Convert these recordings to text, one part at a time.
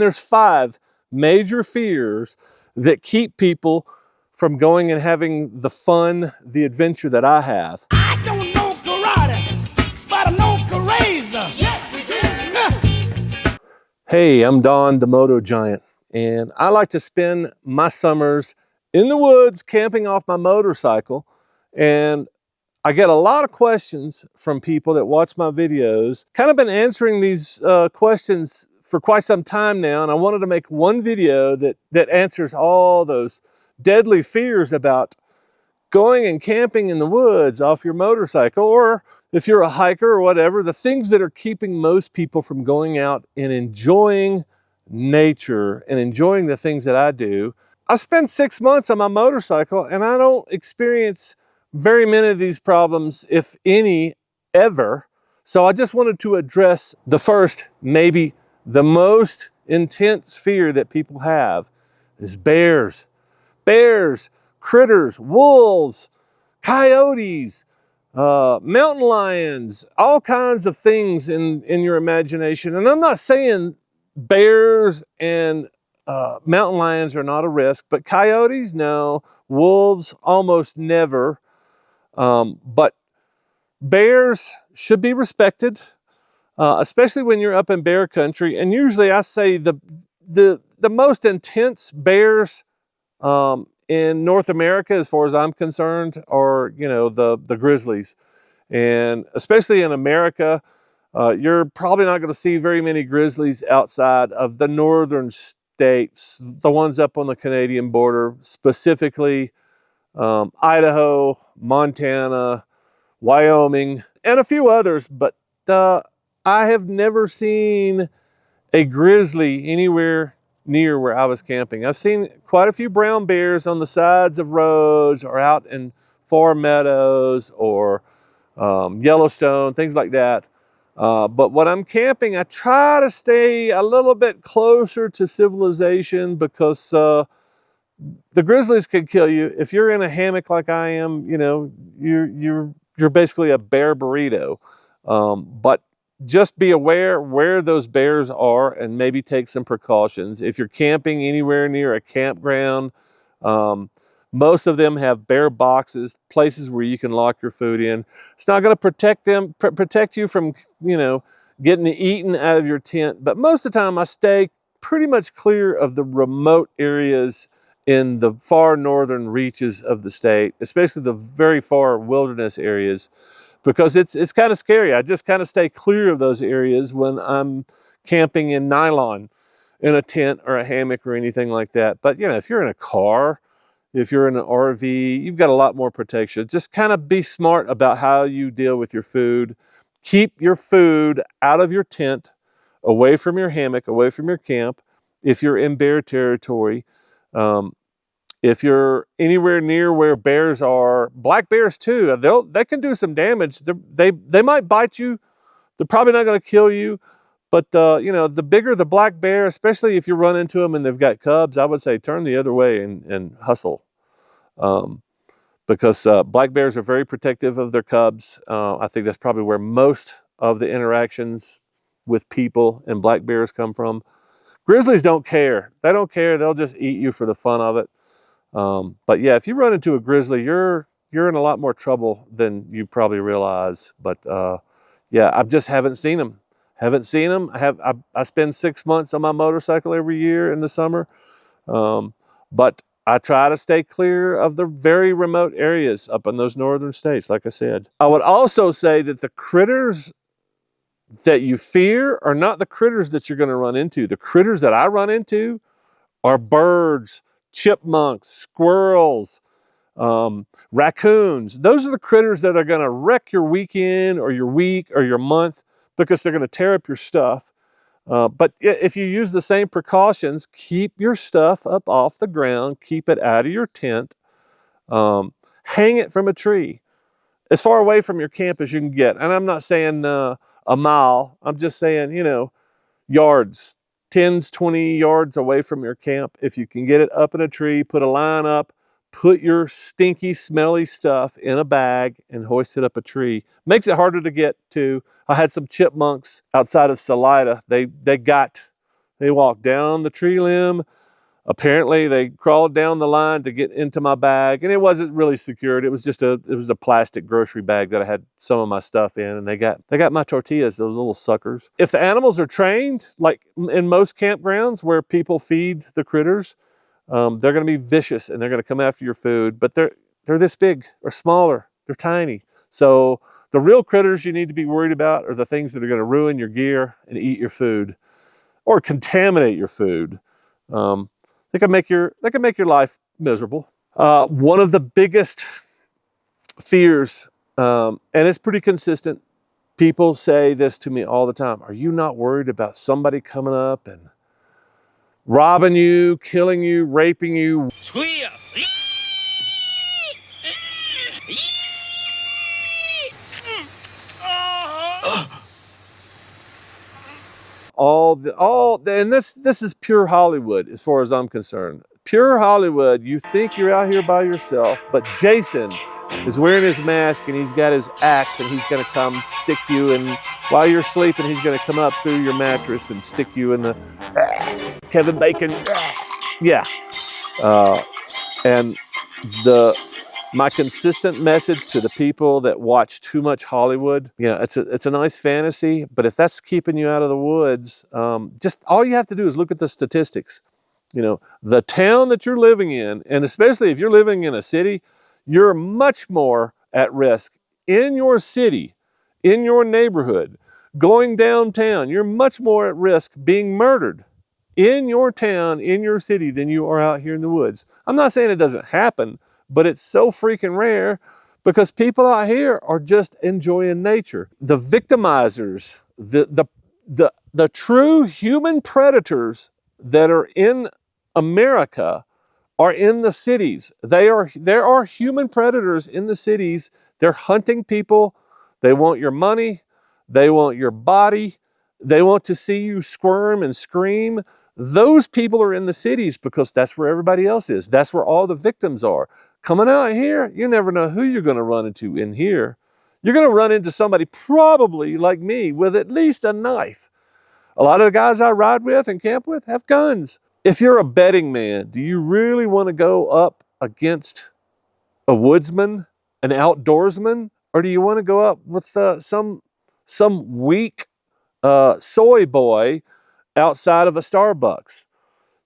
There's 5 major fears that keep people from going and having the fun, the adventure that I have. I don't know karate, but I know Caraza. Yes, we do. Hey, I'm Don, the Moto Giant, and I like to spend my summers in the woods camping off my motorcycle. And I get a lot of questions from people that watch my videos. Kind of been answering these questions for quite some time now, and I wanted to make one video that answers all those deadly fears about going and camping in the woods off your motorcycle, or if you're a hiker or whatever, the things that are keeping most people from going out and enjoying nature and enjoying the things that I do. I spend 6 months on my motorcycle and I don't experience very many of these problems, if any, ever. So I just wanted to address the first, maybe the most intense fear that people have is bears. Bears, critters, wolves, coyotes, mountain lions, all kinds of things in your imagination. And I'm not saying bears and mountain lions are not a risk, but coyotes, no. Wolves, almost never. But bears should be respected, especially when you're up in bear country. And usually I say the most intense bears in North America, as far as I'm concerned, are, you know, the grizzlies. And especially in America, you're probably not going to see very many grizzlies outside of the northern states, the ones up on the Canadian border, specifically Idaho, Montana, Wyoming, and a few others. But I have never seen a grizzly anywhere near where I was camping. I've seen quite a few brown bears on the sides of roads or out in far meadows or Yellowstone, things like that. But when I'm camping, I try to stay a little bit closer to civilization, because the grizzlies can kill you. If you're in a hammock like I am, you know, you're basically a bear burrito. But just be aware where those bears are and maybe take some precautions. If you're camping anywhere near a campground, most of them have bear boxes, places where you can lock your food in. It's not going to protect you from, you know, getting eaten out of your tent. But most of the time I stay pretty much clear of the remote areas in the far northern reaches of the state, especially the very far wilderness areas, because it's kind of scary. I just kind of stay clear of those areas when I'm camping in nylon in a tent or a hammock or anything like that. But, you know, if you're in a car, if you're in an RV, you've got a lot more protection. Just kind of be smart about how you deal with your food. Keep your food out of your tent, away from your hammock, away from your camp. If you're in bear territory, if you're anywhere near where bears are, black bears too, they can do some damage. They might bite you. They're probably not going to kill you, but you know, the bigger the black bear, especially if you run into them and they've got cubs, I would say turn the other way and hustle, because black bears are very protective of their cubs. I think that's probably where most of the interactions with people and black bears come from. Grizzlies don't care. They don't care. They'll just eat you for the fun of it. But yeah, if you run into a grizzly, you're in a lot more trouble than you probably realize. But yeah, I just haven't seen them. I spend 6 months on my motorcycle every year in the summer. But I try to stay clear of the very remote areas up in those northern states, like I said. I would also say that the critters that you fear are not the critters that you're going to run into. The critters that I run into are birds, chipmunks, squirrels, raccoons. Those are the critters that are going to wreck your weekend or your week or your month, because they're going to tear up your stuff. But if you use the same precautions, keep your stuff up off the ground, keep it out of your tent, hang it from a tree as far away from your camp as you can get. And I'm not saying a mile. I'm just saying, you know, yards, 10, 20 yards away from your camp. If you can get it up in a tree, put a line up, put your stinky, smelly stuff in a bag and hoist it up a tree. Makes it harder to get to. I had some chipmunks outside of Salida. They got They walked down the tree limb. Apparently they crawled down the line to get into my bag, and it wasn't really secured. It was just a plastic grocery bag that I had some of my stuff in, and they got my tortillas, those little suckers. If the animals are trained, like in most campgrounds where people feed the critters, they're going to be vicious and they're going to come after your food, but they're this big or smaller. They're tiny. So the real critters you need to be worried about are the things that are going to ruin your gear and eat your food or contaminate your food. They can make your life miserable. One of the biggest fears, and it's pretty consistent, people say this to me all the time. Are you not worried about somebody coming up and robbing you, killing you, raping you? Squeal. And this is pure Hollywood as far as I'm concerned. Pure Hollywood. You think you're out here by yourself, but Jason is wearing his mask and he's got his axe and he's going to come stick you, and while you're sleeping he's going to come up through your mattress and stick you in the Kevin Bacon. Yeah. And my consistent message to the people that watch too much Hollywood, it's a nice fantasy, but if that's keeping you out of the woods, just all you have to do is look at the statistics. The town that you're living in, and especially if you're living in a city, you're much more at risk in your city, in your neighborhood, going downtown. You're much more at risk being murdered in your town, in your city, than you are out here in the woods. I'm not saying it doesn't happen, but it's so freaking rare because people out here are just enjoying nature. The victimizers, the true human predators that are in America are in the cities. There are human predators in the cities. They're hunting people. They want your money. They want your body. They want to see you squirm and scream. Those people are in the cities because that's where everybody else is. That's where all the victims are. Coming out here, you never know who you're going to run into in here. You're going to run into somebody probably like me with at least a knife. A lot of the guys I ride with and camp with have guns. If you're a betting man, do you really want to go up against a woodsman, an outdoorsman, or do you want to go up with some weak soy boy outside of a Starbucks?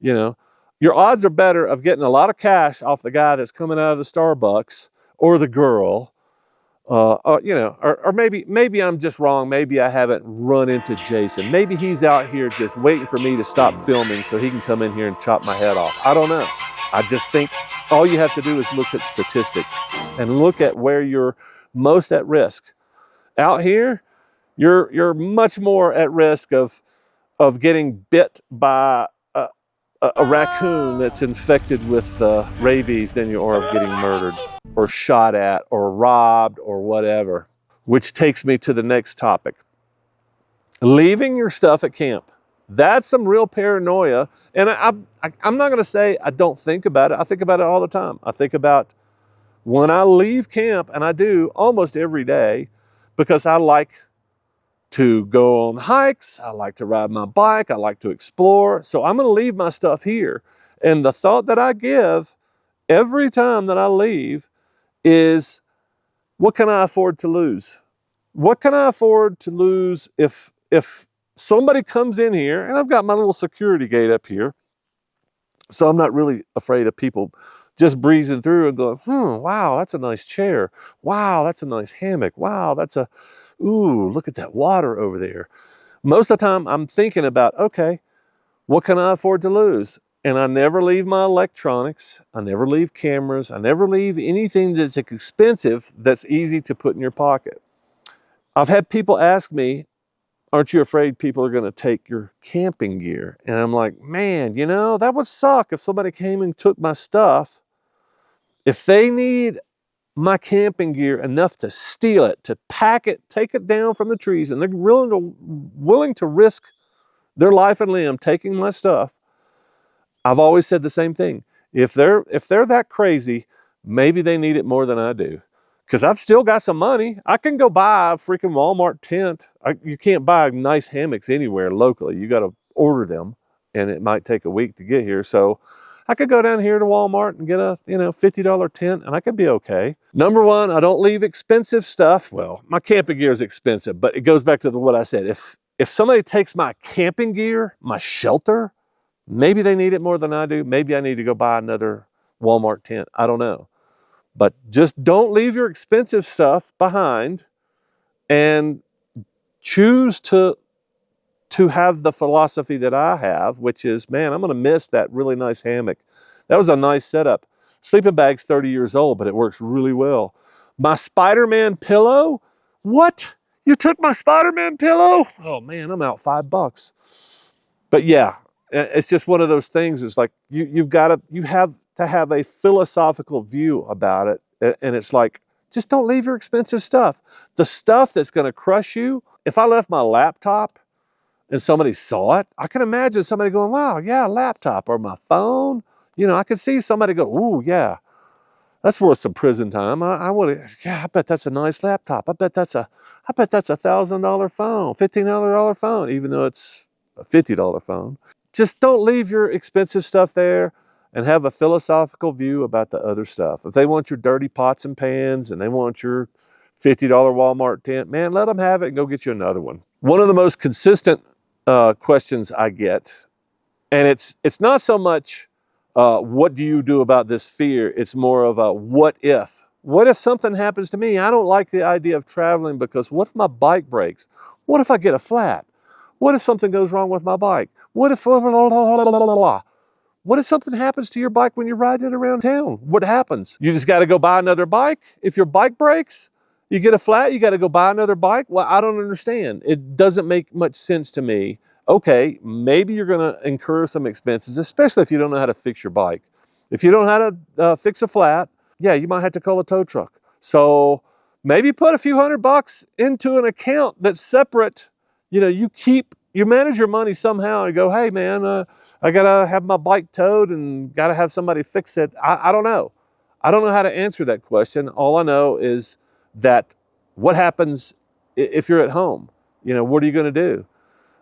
Your odds are better of getting a lot of cash off the guy that's coming out of the Starbucks or the girl. Or maybe I'm just wrong. Maybe I haven't run into Jason. Maybe he's out here just waiting for me to stop filming so he can come in here and chop my head off. I don't know. I just think all you have to do is look at statistics and look at where you're most at risk. Out here, you're much more at risk of getting bit by a raccoon that's infected with rabies than you are of getting murdered or shot at or robbed or whatever. Which takes me to the next topic. Leaving your stuff at camp. That's some real paranoia. And I'm not going to say I don't think about it. I think about it all the time. I think about when I leave camp, and I do almost every day, because I like to go on hikes, I like to ride my bike, I like to explore. So I'm going to leave my stuff here. And the thought that I give every time that I leave is, what can I afford to lose? What can I afford to lose if somebody comes in here, and I've got my little security gate up here, so I'm not really afraid of people just breezing through and going, wow, that's a nice chair. Wow, that's a nice hammock. Wow, ooh, look at that water over there. Most of the time I'm thinking about, okay, what can I afford to lose? And I never leave my electronics. I never leave cameras. I never leave anything that's expensive that's easy to put in your pocket. I've had people ask me, aren't you afraid people are going to take your camping gear? And I'm like, man, that would suck if somebody came and took my stuff. If they need my camping gear enough to steal it, to pack it, take it down from the trees, and they're willing to risk their life and limb taking my stuff, I've always said the same thing. If they're that crazy, maybe they need it more than I do. Because I've still got some money. I can go buy a freaking Walmart tent. You can't buy nice hammocks anywhere locally. You got to order them. and it might take a week to get here. So I could go down here to Walmart and get a, $50 tent, and I could be okay. Number one, I don't leave expensive stuff. Well, my camping gear is expensive, but it goes back to what I said. If somebody takes my camping gear, my shelter, maybe they need it more than I do. Maybe I need to go buy another Walmart tent. I don't know. But just don't leave your expensive stuff behind, and choose to have the philosophy that I have, which is, man, I'm going to miss that really nice hammock. That was a nice setup. Sleeping bag's 30 years old, but it works really well. My Spider-Man pillow? What? You took my Spider-Man pillow? Oh man, I'm out $5. But yeah, it's just one of those things. It's like you have to have a philosophical view about it. And it's like, just don't leave your expensive stuff. The stuff that's going to crush you. If I left my laptop and somebody saw it, I can imagine somebody going, wow, yeah, laptop, or my phone. I could see somebody go, ooh, yeah, that's worth some prison time. I would, yeah, I bet that's a nice laptop. I bet that's a $1,000 phone, $1,500 phone, even though it's a $50 phone. Just don't leave your expensive stuff there, and have a philosophical view about the other stuff. If they want your dirty pots and pans and they want your $50 Walmart tent, man, let them have it and go get you another one. One of the most consistent questions I get, and it's not so much what do you do about this fear, it's more of a what if. What if something happens to me? I don't like the idea of traveling, because what if my bike breaks? What if I get a flat? What if something goes wrong with my bike? What if what if something happens to your bike when you're riding it around town? What happens? You just got to go buy another bike? If your bike breaks, you get a flat, you got to go buy another bike? Well, I don't understand. It doesn't make much sense to me. Okay, maybe you're going to incur some expenses, especially if you don't know how to fix your bike. If you don't know how to fix a flat, yeah, you might have to call a tow truck. So maybe put a few $100 into an account that's separate. You manage your money somehow and go, hey man, I gotta have my bike towed and gotta have somebody fix it. I don't know. I don't know how to answer that question. All I know is that what happens if you're at home? What are you gonna do?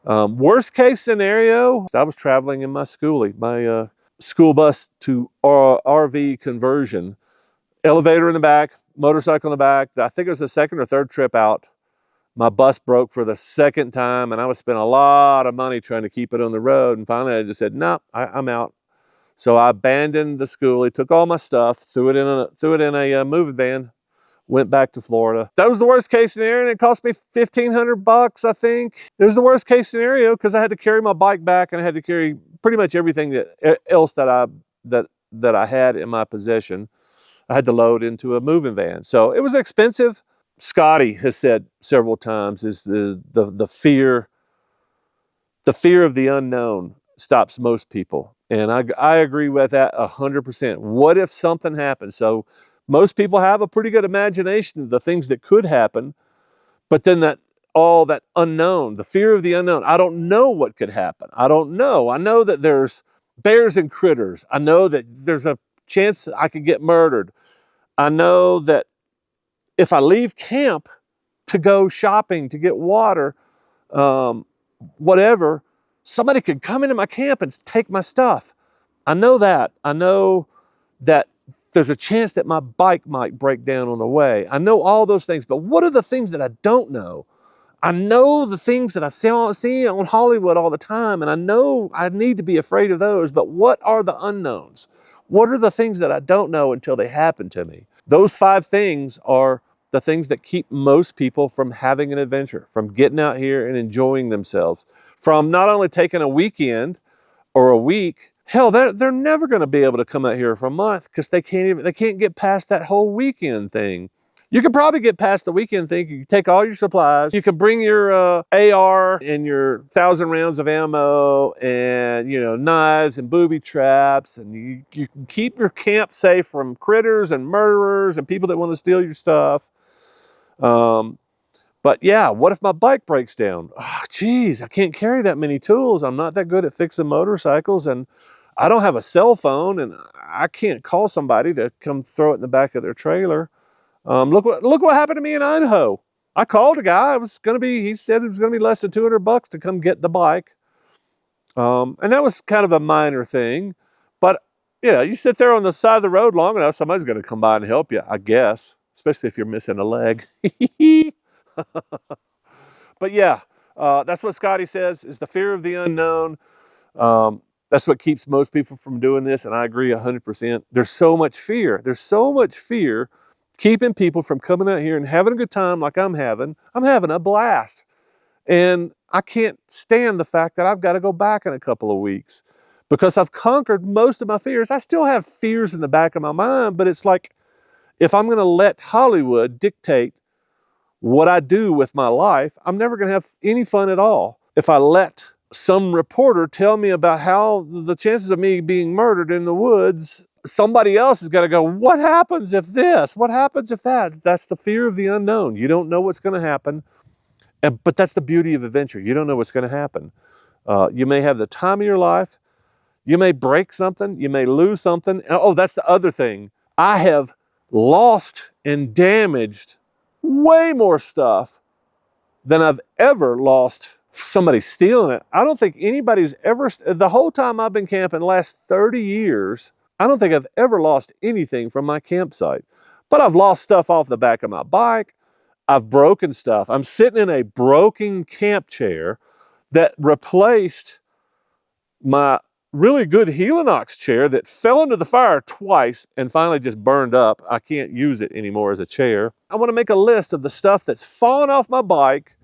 Worst case scenario, I was traveling in my schoolie, my school bus to RV conversion, elevator in the back, motorcycle in the back. I think it was the second or third trip out. My bus broke for the second time, and I was spending a lot of money trying to keep it on the road. And finally, I just said, "No, I'm out." So I abandoned the schoolie, took all my stuff, threw it in a moving van, went back to Florida. That was the worst case scenario, and it cost me $1,500, I think. It was the worst case scenario because I had to carry my bike back, and I had to carry pretty much everything else that I had in my possession. I had to load into a moving van, so it was expensive. Scotty has said several times is the fear of the unknown stops most people. And I agree with that 100%. What if something happens? So most people have a pretty good imagination of the things that could happen, but then that unknown, the fear of the unknown. I don't know what could happen. I don't know. I know that there's bears and critters. I know that there's a chance that I could get murdered. I know that if I leave camp to go shopping, to get water, whatever, somebody could come into my camp and take my stuff. I know that. I know that there's a chance that my bike might break down on the way. I know all those things, but what are the things that I don't know? I know the things that I see on Hollywood all the time, and I know I need to be afraid of those, but what are the unknowns? What are the things that I don't know until they happen to me? Those 5 things are the things that keep most people from having an adventure, from getting out here and enjoying themselves, from not only taking a weekend or a week. Hell, they're never going to be able to come out here for a month because they can't get past that whole weekend thing. You could probably get past the weekend thing. You can take all your supplies. You can bring your AR and your 1,000 rounds of ammo and, knives and booby traps. And you can keep your camp safe from critters and murderers and people that want to steal your stuff. But yeah, what if my bike breaks down? Oh, geez, I can't carry that many tools. I'm not that good at fixing motorcycles, and I don't have a cell phone, and I can't call somebody to come throw it in the back of their trailer. Look what happened to me in Idaho. I called a guy. He said it was going to be less than $200 to come get the bike. And that was kind of a minor thing. But, you sit there on the side of the road long enough, somebody's going to come by and help you, I guess, especially if you're missing a leg. But yeah, that's what Scotty says is the fear of the unknown. That's what keeps most people from doing this, and I agree 100%. There's so much fear. There's so much fear keeping people from coming out here and having a good time like I'm having. I'm having a blast. And I can't stand the fact that I've got to go back in a couple of weeks because I've conquered most of my fears. I still have fears in the back of my mind, but it's like if I'm going to let Hollywood dictate what I do with my life, I'm never going to have any fun at all. If I let some reporter tell me about how the chances of me being murdered in the woods, somebody else is going to go, what happens if this? What happens if that? That's the fear of the unknown. You don't know what's going to happen. But that's the beauty of adventure. You don't know what's going to happen. You may have the time of your life. You may break something. You may lose something. Oh, that's the other thing. I have lost and damaged way more stuff than I've ever lost somebody stealing it. I don't think anybody's ever, the whole time I've been camping, the last 30 years, I don't think I've ever lost anything from my campsite. But I've lost stuff off the back of my bike. I've broken stuff. I'm sitting in a broken camp chair that replaced my really good Helinox chair that fell into the fire twice and finally just burned up. I can't use it anymore as a chair. I want to make a list of the stuff that's fallen off my bike,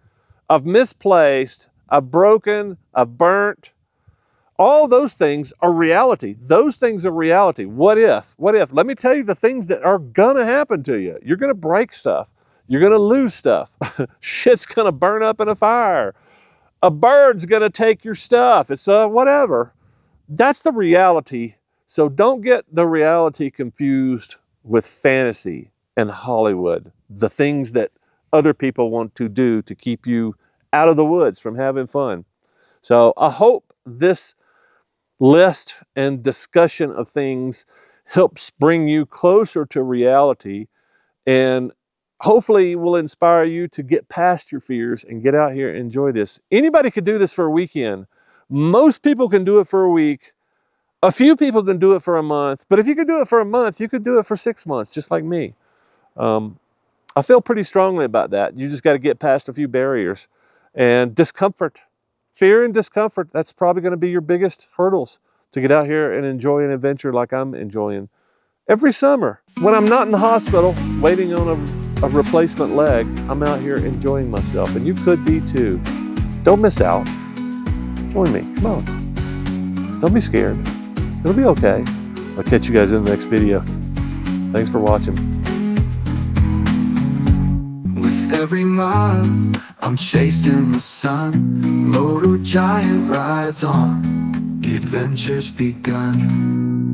I've misplaced, I've broken, I've burnt. All those things are reality. Those things are reality. What if? What if? Let me tell you the things that are going to happen to you. You're going to break stuff. You're going to lose stuff. Shit's going to burn up in a fire. A bird's going to take your stuff. It's whatever. That's the reality. So don't get the reality confused with fantasy and Hollywood, the things that other people want to do to keep you out of the woods from having fun. So I hope this list and discussion of things helps bring you closer to reality and hopefully will inspire you to get past your fears and get out here and enjoy this. Anybody could do this for a weekend. Most people can do it for a week. A few people can do it for a month. But if you could do it for a month, you could do it for 6 months, just like me. I feel pretty strongly about that. You just got to get past a few barriers. And discomfort. Fear and discomfort, that's probably going to be your biggest hurdles to get out here and enjoy an adventure like I'm enjoying every summer. When I'm not in the hospital waiting on a replacement leg, I'm out here enjoying myself, and you could be too. Don't miss out. Join me. Come on. Don't be scared. It'll be okay. I'll catch you guys in the next video. Thanks for watching. With every mile, I'm chasing the sun. Motor giant rides on. The adventure's begun.